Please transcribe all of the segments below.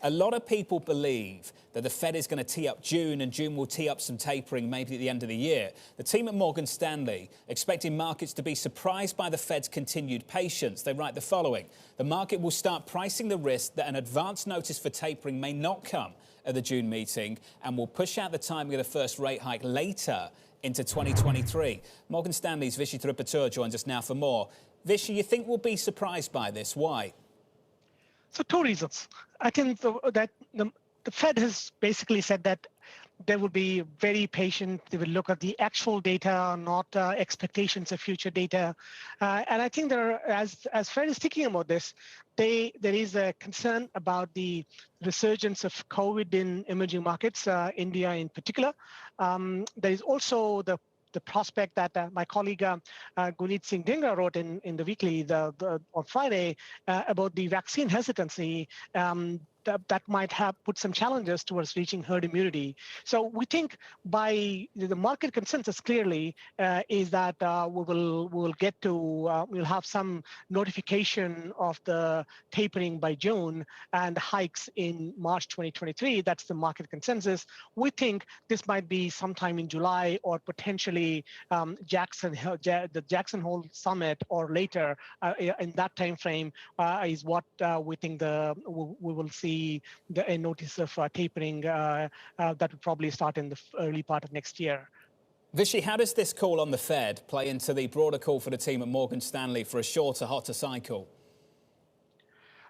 A lot of people believe that the Fed is going to tee up June and June will tee up some tapering maybe at the end of the year. The team at Morgan Stanley expecting markets to be surprised by the Fed's continued patience. They write the following: the market will start pricing the risk that an advance notice for tapering may not come at the June meeting and will push out the timing of the first rate hike later into 2023. Morgan Stanley's Vishy Tirupattur joins us now for more. Vishy, you think we'll be surprised by this? Why? So two reasons. I think that the Fed has basically said that they will be very patient. They will look at the actual data, not expectations of future data. And I think as Fed is thinking about this, there is a concern about the resurgence of COVID in emerging markets, India in particular. There is also the prospect that my colleague Guneet Singh Dhingra wrote in the weekly on Friday about the vaccine hesitancy that might have put some challenges towards reaching herd immunity. So we think by the market consensus clearly is that we'll have some notification of the tapering by June and hikes in March 2023. That's the market consensus. We think this might be sometime in July or potentially the Jackson Hole summit or later in that time frame is what we think we will see a notice of tapering that will probably start in the early part of next year. Vishy, how does this call on the Fed play into the broader call for the team at Morgan Stanley for a shorter, hotter cycle?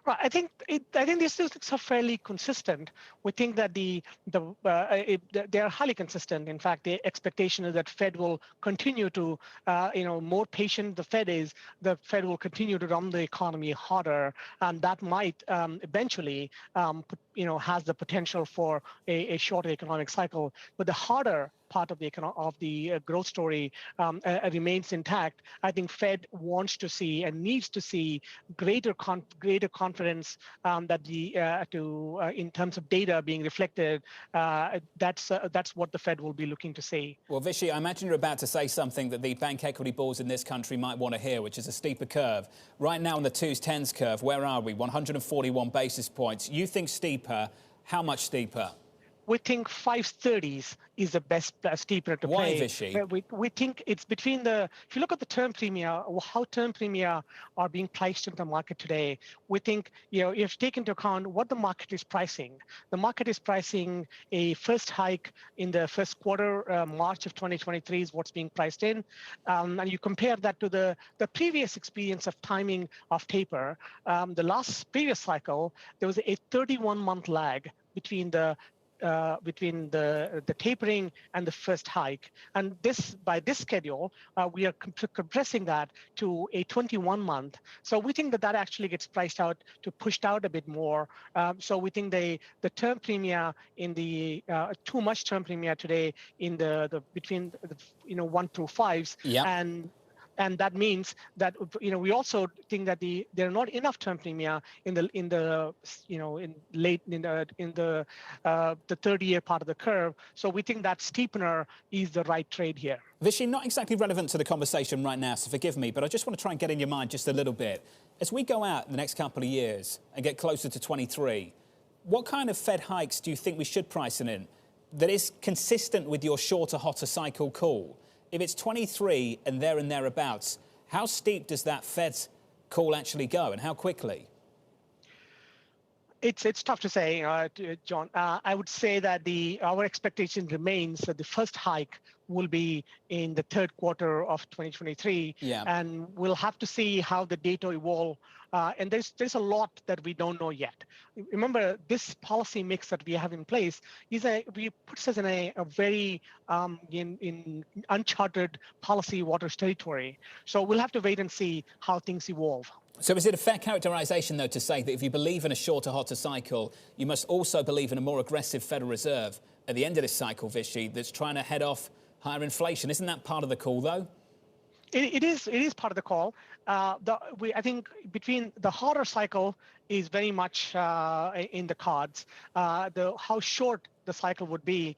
Right. I think these are fairly consistent. We think that they are highly consistent. In fact, the expectation is that Fed will continue to, more patient the Fed will continue to run the economy harder, and that might eventually, has the potential for a shorter economic cycle. But the harder part of the growth story remains intact. I think Fed wants to see and needs to see greater confidence that in terms of data being reflected. That's what the Fed will be looking to see. Well, Vishy, I imagine you're about to say something that the bank equity bulls in this country might want to hear, which is a steeper curve. Right now on the 2s-10s curve, where are we? 141 basis points. You think steeper? How much steeper? We think 530s is the best steeper to Why, play. Vishy? We think it's between if you look at the term premia, or how term premia are being priced in the market today, we think, if you take into account what the market is pricing. The market is pricing a first hike in the first quarter, March of 2023 is what's being priced in. And you compare that to the previous experience of timing of taper. The previous cycle, there was a 31-month lag between the tapering and the first hike, and by this schedule, we are compressing that to a 21-month. So we think that actually gets pushed out a bit more. So we think the term premia in the too much term premia today in the between 1 through 5s. Yeah. And that means that we also think that there are not enough term premia in the 30-year part of the curve. So we think that steepener is the right trade here. Vishy, not exactly relevant to the conversation right now, so forgive me, but I just want to try and get in your mind just a little bit. As we go out in the next couple of years and get closer to 23, what kind of Fed hikes do you think we should price in that is consistent with your shorter, hotter cycle call? If it's 23 and thereabouts, how steep does that Fed's call actually go, and how quickly? It's tough to say, John. I would say that our expectation remains that the first hike will be in the third quarter of 2023, and we'll have to see how the data evolve. And there's a lot that we don't know yet. Remember, this policy mix that we have in place puts us in a very in uncharted policy waters territory. So we'll have to wait and see how things evolve. So is it a fair characterization, though, to say that if you believe in a shorter, hotter cycle, you must also believe in a more aggressive Federal Reserve at the end of this cycle, Vishy, that's trying to head off higher inflation? Isn't that part of the call, though? It is part of the call. I think between the harder cycle is very much in the cards. How short the cycle would be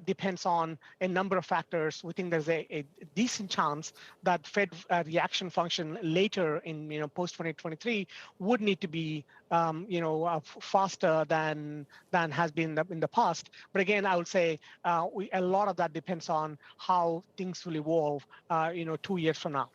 depends on a number of factors. We think there's a decent chance that Fed reaction function later in post 2023 would need to be faster than has been in the past. But again, I would say a lot of that depends on how things will evolve 2 years from now.